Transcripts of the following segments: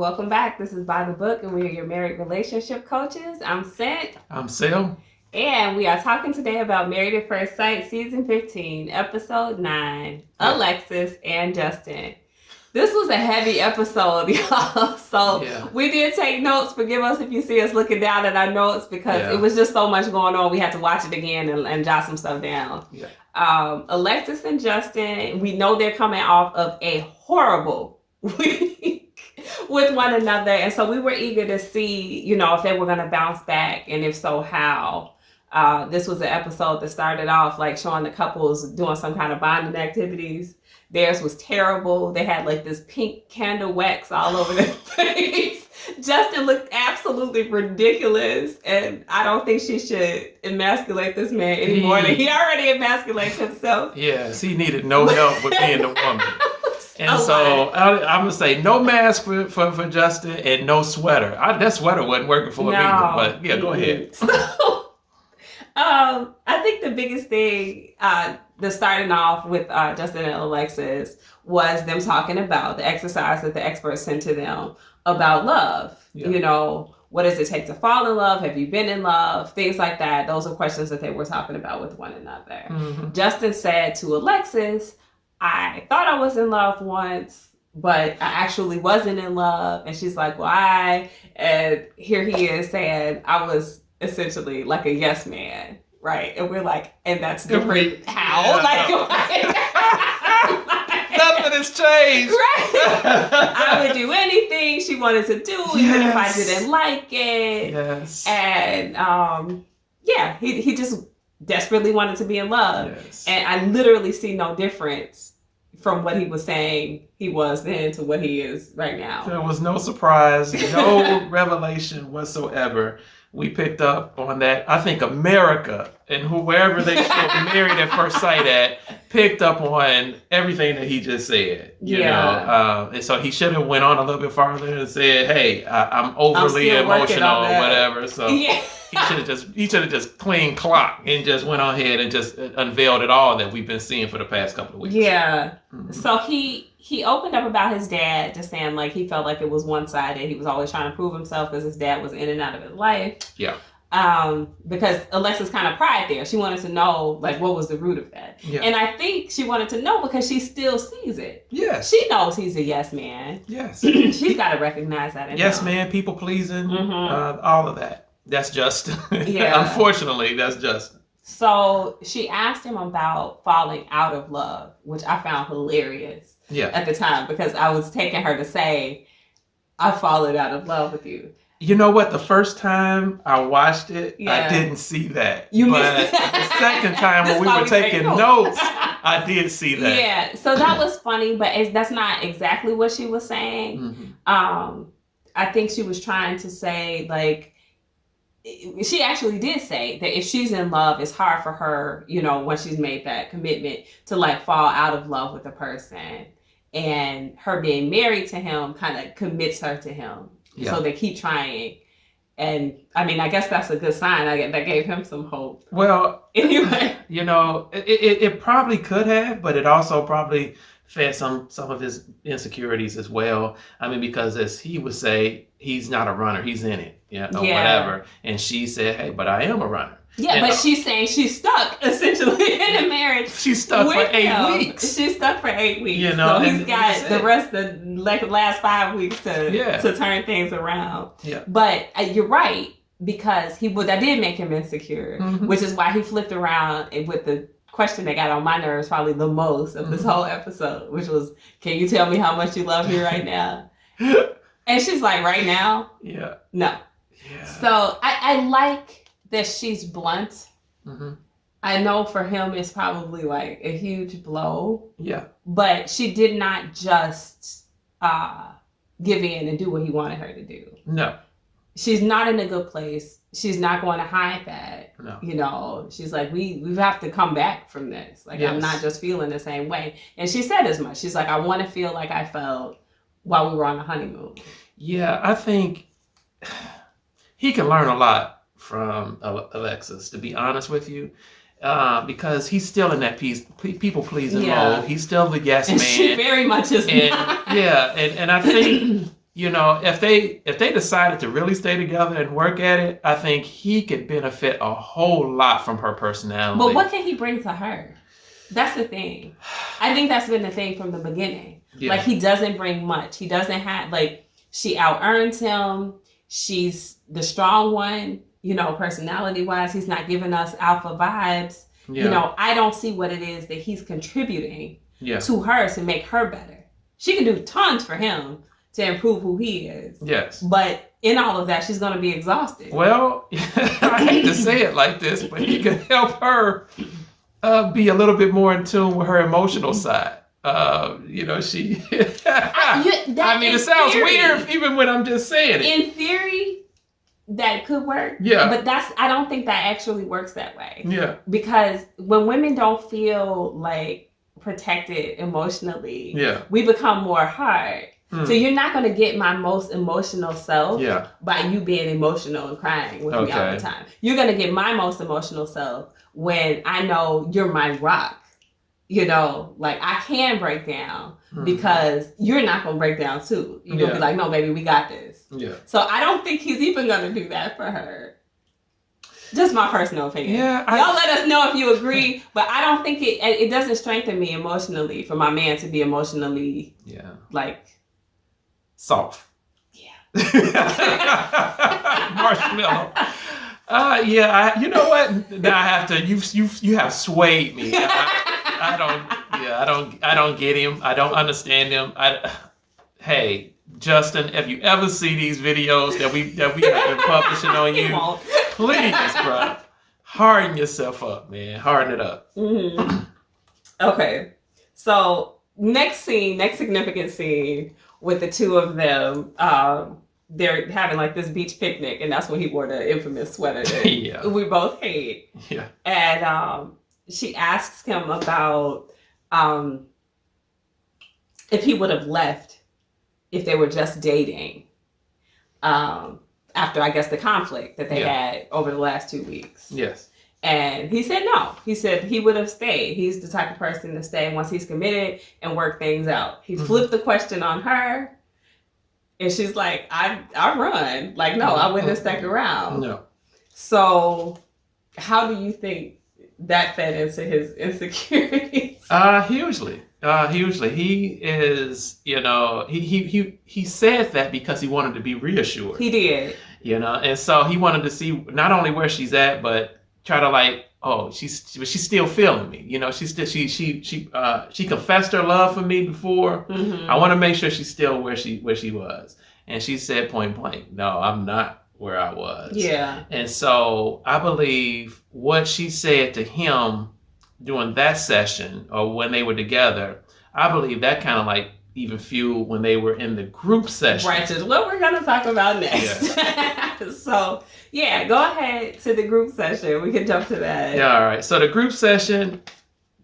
Welcome back. This is By the Book, and we are your married relationship coaches. I'm Cant. I'm Sil. And we are talking today about Married at First Sight, Season 15, Episode 9, Alexis and Justin. This was a heavy episode, y'all. So we did take notes. Forgive us if you see us looking down at our notes because it was just so much going on. We had to watch it again and jot some stuff down. Yeah. Alexis and Justin, we know they're coming off of a horrible week with one another. And so we were eager to see, if they were going to bounce back, and if so, how. This was an episode that started off like showing the couples doing some kind of bonding activities. Theirs was terrible. They had like this pink candle wax all over their face. Justin looked absolutely ridiculous, and I don't think she should emasculate this man anymore than he already emasculates himself. Yes, he needed no help with being a woman. And so I'm going to say no mask for Justin and no sweater. That sweater wasn't working for him either, but yeah, go ahead. So, I think the biggest thing the starting off with Justin and Alexis was them talking about the exercise that the experts sent to them about love. Yeah. What does it take to fall in love? Have you been in love? Things like that. Those are questions that they were talking about with one another. Mm-hmm. Justin said to Alexis, I thought I was in love once, but I actually wasn't in love. And she's like, why? And here he is saying, I was essentially like a yes man. Right. And we're like, and that's different. How? Yeah. Nothing has changed. Right. I would do anything she wanted to do, even if I didn't like it. Yes. And he just desperately wanted to be in love. Yes. And I literally see no difference from what he was saying he was then to what he is right now. There was no surprise, no revelation whatsoever. We picked up on that. I think America and whoever they showed Married at First Sight at picked up on everything that he just said. You know? And so he should have went on a little bit farther and said, "Hey, I'm overly emotional, or whatever." So he should have just clean clock and just went on ahead and just unveiled it all that we've been seeing for the past couple of weeks. Yeah. Mm-hmm. So he opened up about his dad, just saying like he felt like it was one-sided. He was always trying to prove himself because his dad was in and out of his life. Yeah. Because Alexis kind of pried there. She wanted to know like what was the root of that. Yeah. And I think she wanted to know because she still sees it. Yes. She knows he's a yes man. Yes. She's got to recognize that. Yes man, people pleasing, all of that. That's Justin. Yeah. Unfortunately, that's Justin. So she asked him about falling out of love, which I found hilarious at the time because I was taking her to say, I've fallen out of love with you. You know what? The first time I watched it, I didn't see that. But the second time when we were taking notes, I did see that. Yeah, so that was funny, but that's not exactly what she was saying. Mm-hmm. I think she was trying to say, like, she actually did say that if she's in love, it's hard for her, when she's made that commitment to like fall out of love with a person. And her being married to him kind of commits her to him. Yeah. So they keep trying. And I mean, I guess that's a good sign. That gave him some hope. Well, anyway, it probably could have, but it also probably fed some of his insecurities as well. I mean, because as he would say, he's not a runner, he's in it, whatever. And she said, hey, but I am a runner. Yeah, but she's saying she's stuck essentially in a marriage. She's stuck for 8 weeks. She's stuck for 8 weeks. So he's got the rest of the last 5 weeks to turn things around. Yeah. But you're right, because that did make him insecure, which is why he flipped around with the question that got on my nerves probably the most of this whole episode, which was, can you tell me how much you love me right now? And she's like, right now? Yeah. No. Yeah. So I like that she's blunt. Mm-hmm. I know for him it's probably like a huge blow. Yeah. But she did not just give in and do what he wanted her to do. No. She's not in a good place. She's not going to hide that. No. She's like, we have to come back from this. Like, I'm not just feeling the same way. And she said as much. She's like, I want to feel like I felt while we were on the honeymoon. Yeah, I think he can learn a lot from Alexis, to be honest with you. Because he's still in that people pleasing mode. He's still the yes man. She very much is. And I think if they decided to really stay together and work at it, I think he could benefit a whole lot from her personality. But what can he bring to her? That's the thing. I think that's been the thing from the beginning. Yeah. Like, he doesn't bring much. He doesn't have, like, she out-earns him. She's the strong one, personality-wise. He's not giving us alpha vibes. Yeah. I don't see what it is that he's contributing to her to make her better. She can do tons for him to improve who he is. Yes. But in all of that, she's going to be exhausted. Well, I hate to say it like this, but he could help her be a little bit more in tune with her emotional side. She. I mean, it sounds weird even when I'm just saying it. In theory, that could work. Yeah. But I don't think that actually works that way. Yeah. Because when women don't feel like protected emotionally, we become more hard. So you're not going to get my most emotional self by you being emotional and crying with me all the time. You're going to get my most emotional self when I know you're my rock. Like, I can break down because you're not going to break down too. You're going to be like, no, baby, we got this. Yeah. So I don't think he's even going to do that for her. Just my personal opinion. Yeah, y'all let us know if you agree, but I don't think it doesn't strengthen me emotionally for my man to be emotionally like soft. Yeah. Marshmallow. You know what? Now I have to. You have swayed me. I don't get him. I don't understand him. Hey, Justin, if you ever see these videos that we have been publishing on you, please, bro, harden yourself up, man. Harden it up. Mm-hmm. Okay. So next significant scene with the two of them. They're having like this beach picnic, and that's when he wore the infamous sweater that we both hate. Yeah. And she asks him about if he would have left if they were just dating after, I guess, the conflict that they had over the last 2 weeks. Yes. And he said no. He said he would have stayed. He's the type of person to stay once he's committed and work things out. He flipped the question on her. And she's like, I run. Like, no, I wouldn't have stuck around. No. So how do you think that fed into his insecurities? Hugely. He is, he said that because he wanted to be reassured. He did. And so he wanted to see not only where she's at, but try to like, she's still feeling me. She confessed her love for me before. Mm-hmm. I want to make sure she's still where she was. And she said point blank, no, I'm not where I was. Yeah. And so I believe what she said to him during that session or when they were together, I believe that kind of like even fueled when they were in the group session. Right, which is what we're going to talk about next. Yes. So, go ahead to the group session. We can jump to that. Yeah, all right. So the group session,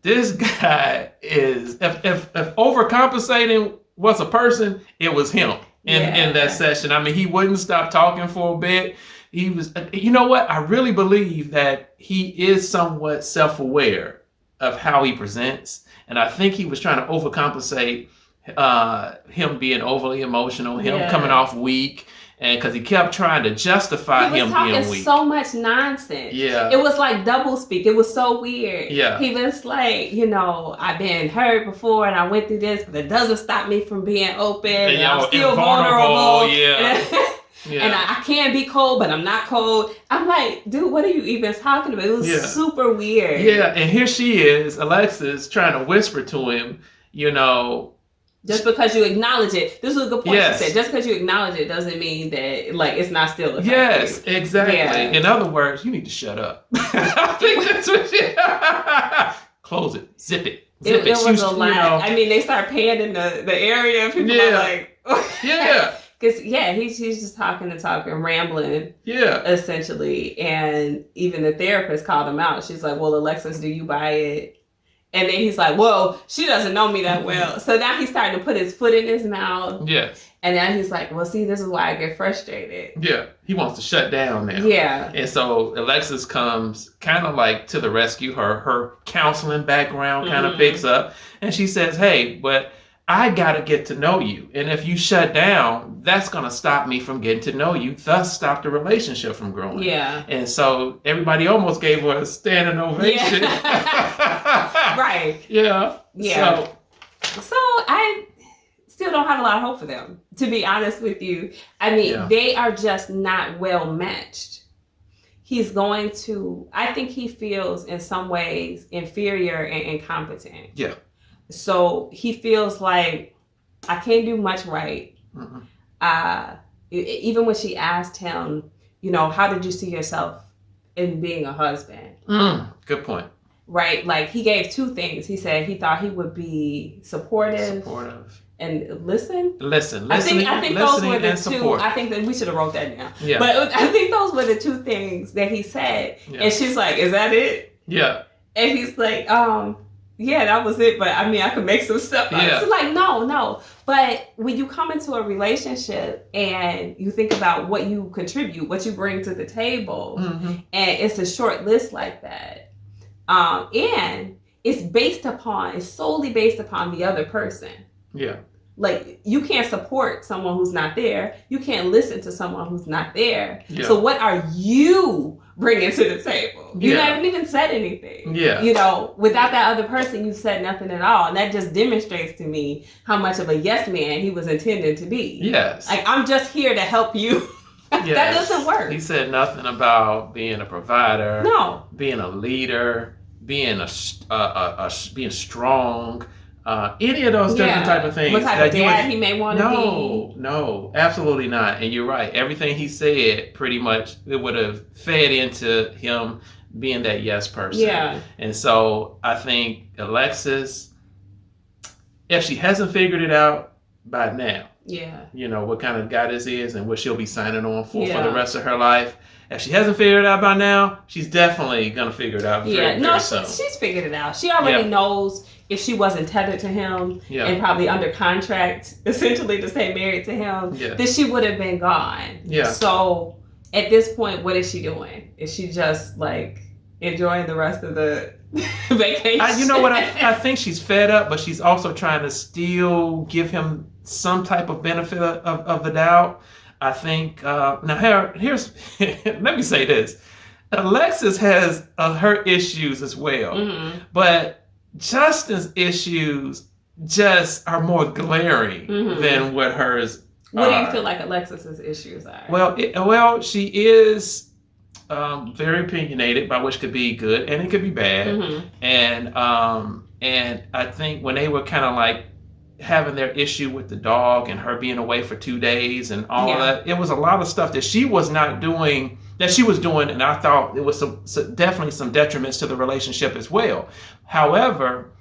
this guy is, if overcompensating was a person, it was him in that session. I mean, he wouldn't stop talking for a bit. He was, you know what? I really believe that he is somewhat self-aware of how he presents. And I think he was trying to overcompensate him being overly emotional, him coming off weak, and because he kept trying to justify him being weak. He was talking so much nonsense. Yeah. It was like double speak. It was so weird. Yeah. He was like, I've been hurt before and I went through this, but it doesn't stop me from being open. And I'm still vulnerable. Yeah. And I can be cold, but I'm not cold. I'm like, dude, what are you even talking about? It was super weird. Yeah, and here she is, Alexis, trying to whisper to him, just because you acknowledge it. This was a good point she said. Just because you acknowledge it doesn't mean that it's not still effective. Yes, exactly. Yeah. In other words, you need to shut up. I think that's what close it. Zip it. It was a lot. I mean, they start panning the area. People are like... yeah. Because, he's just talking and rambling. Yeah. Essentially. And even the therapist called him out. She's like, well, Alexis, do you buy it? And then he's like, well, she doesn't know me that well. So now he's starting to put his foot in his mouth. Yes. And now he's like, well, see, this is why I get frustrated. Yeah. He wants to shut down now. Yeah. And so Alexis comes kind of like to the rescue. Her counseling background kind of picks up. And she says, hey, but I got to get to know you. And if you shut down, that's going to stop me from getting to know you, thus stop the relationship from growing. Yeah. And so everybody almost gave her a standing ovation. Yeah. Right. Yeah. Yeah. So I still don't have a lot of hope for them, to be honest with you. I mean, they are just not well matched. I think he feels in some ways inferior and incompetent. Yeah. So he feels like, I can't do much right. Mm-hmm. Even when she asked him, how did you see yourself in being a husband? Good point. Right? Like, he gave two things. He said he thought he would be supportive. And listen. I think those were the two. Support. I think that we should have wrote that down. Yeah. But I think those were the two things that he said. Yeah. And she's like, "Is that it?" Yeah. And he's like, yeah, that was it. But I mean, I could make some stuff up." Yeah. It's like, no. But when you come into a relationship and you think about what you contribute, what you bring to the table, and it's a short list like that, and it's solely based upon the other person. Yeah. Like, you can't support someone who's not there. You can't listen to someone who's not there. Yeah. So what are you bringing to the table? You haven't even said anything. Yeah. Without that other person, you said nothing at all. And that just demonstrates to me how much of a yes man he was intended to be. Yes. Like, I'm just here to help you. Yes. That doesn't work. He said nothing about being a provider. No. Being a leader. Being being strong. Any of those different type of things. What type of dad he may want to be? No, absolutely not. And you're right. Everything he said, pretty much, it would have fed into him being that yes person. Yeah. And so I think Alexis, if she hasn't figured it out by now, what kind of guy this is and what she'll be signing on for the rest of her life. If she hasn't figured it out by now, she's definitely going to figure it out very soon. She's figured it out. She already knows if she wasn't tethered to him and probably under contract, essentially to stay married to him, then she would have been gone. Yeah. So at this point, what is she doing? Is she just like enjoying the rest of the vacation? You know what? I think she's fed up, but she's also trying to still give him some type of benefit of the doubt. I think, now here's, let me say this. Alexis has her issues as well, but Justin's issues just are more glaring than what hers What do you feel like Alexis's issues are? Well, she is very opinionated, by which could be good and it could be bad. And I think when they were kind of like having their issue with the dog and her being away for 2 days and all of that, it was a lot of stuff that she was not doing, that she was doing, and I thought it was definitely some detriments to the relationship as well. However,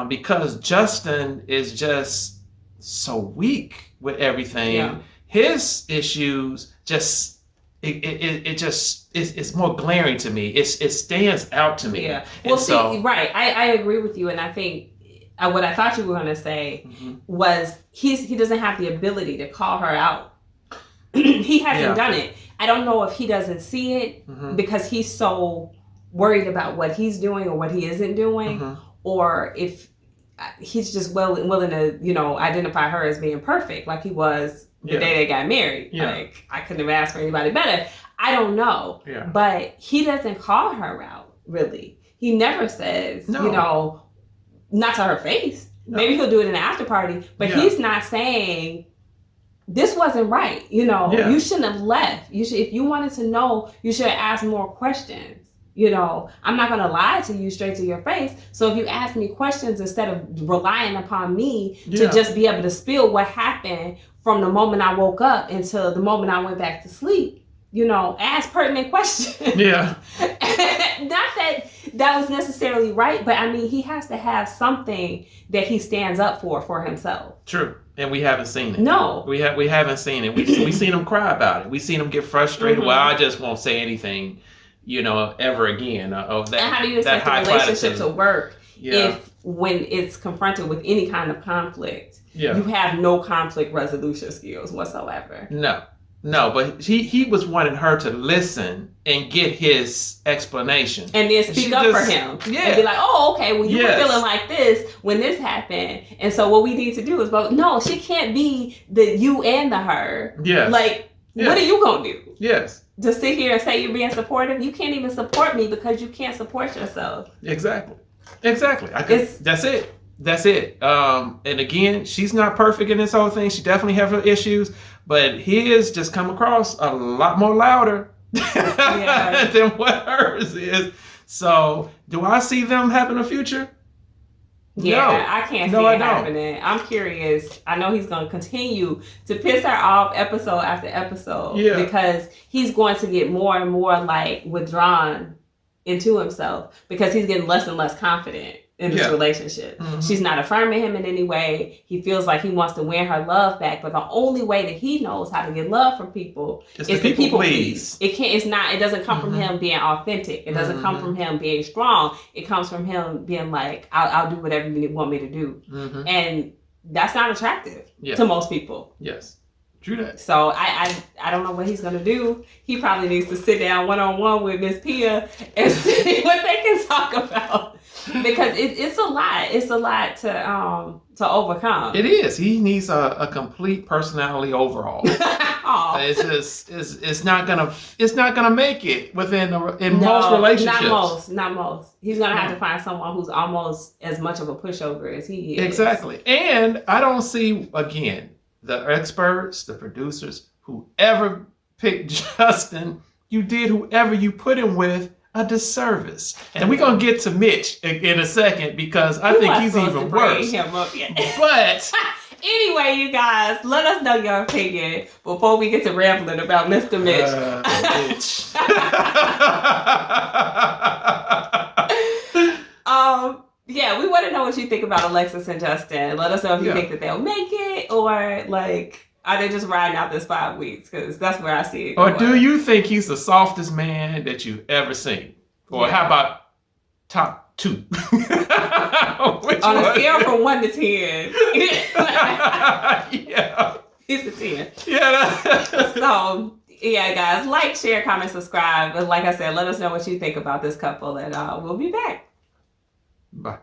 because Justin is just so weak with everything, his issues just it's more glaring to me. It stands out to me. Yeah. Well, right. I agree with you, and I think what I thought you were going to say was he doesn't have the ability to call her out. He hasn't done it. I don't know if he doesn't see it because he's so worried about what he's doing or what he isn't doing, or if he's just willing to, identify her as being perfect, like he was the day they got married. Yeah. Like, I couldn't have asked for anybody better. I don't know. Yeah. But he doesn't call her out, really. He never says, not to her face. No. Maybe he'll do it in the after party, but he's not saying this wasn't right. You shouldn't have left. If you wanted to know, you should have asked more questions. I'm not going to lie to you straight to your face. So if you ask me questions instead of relying upon me to just be able to spill what happened from the moment I woke up until the moment I went back to sleep, ask pertinent questions. Yeah. Not that was necessarily right, but I mean, he has to have something that he stands up for himself. True. And we haven't seen it. No. We haven't seen it. We've seen him cry about it. We've seen him get frustrated. Well, I just won't say anything, ever again. Of that. And how do you expect the relationship to work if when it's confronted with any kind of conflict, you have no conflict resolution skills whatsoever? No. No, but he was wanting her to listen and get his explanation. And then speak up for him. Yeah. And be like, oh, okay, well, you were feeling like this when this happened. And so what we need to do is, no, she can't be the you and the her. Yes. Like, what are you going to do? Yes. Just sit here and say you're being supportive? You can't even support me because you can't support yourself. Exactly. That's it. That's it. And again, she's not perfect in this whole thing. She definitely has her issues, but his just come across a lot more louder than what hers is. So, do I see them having a future? Yeah, No. I can't see it happening. I'm curious. I know he's going to continue to piss her off episode after episode because he's going to get more and more like withdrawn into himself because he's getting less and less confident in this relationship. Mm-hmm. She's not affirming him in any way. He feels like he wants to win her love back, but the only way that he knows how to get love from people is the people please. It doesn't come from him being authentic. It doesn't come from him being strong. It comes from him being like, I'll do whatever you want me to do. Mm-hmm. And that's not attractive to most people. Yes. True that. So I don't know what he's gonna do. He probably needs to sit down one-on-one with Miss Pia and see what they can talk about. Because it's a lot. It's a lot to overcome. It is. He needs a complete personality overhaul. It's not gonna make it within most relationships. Not most. He's gonna have to find someone who's almost as much of a pushover as he is. Exactly. And I don't see again the experts, the producers, whoever picked Justin, you did whoever you put him with a disservice. And we're going to get to Mitch in a second because I think he's even worse. But anyway, you guys, let us know your opinion before we get to rambling about Mr. Mitch. Mitch. Yeah, we want to know what you think about Alexis and Justin. Let us know if you think that they'll make it or like are they just riding out this 5 weeks? Because that's where I see it. Or do you think he's the softest man that you've ever seen? Or how about top 2? On a scale from 1 to 10. Yeah. He's a 10. Yeah. So, yeah, guys, like, share, comment, subscribe. But like I said, let us know what you think about this couple and we'll be back. Bye.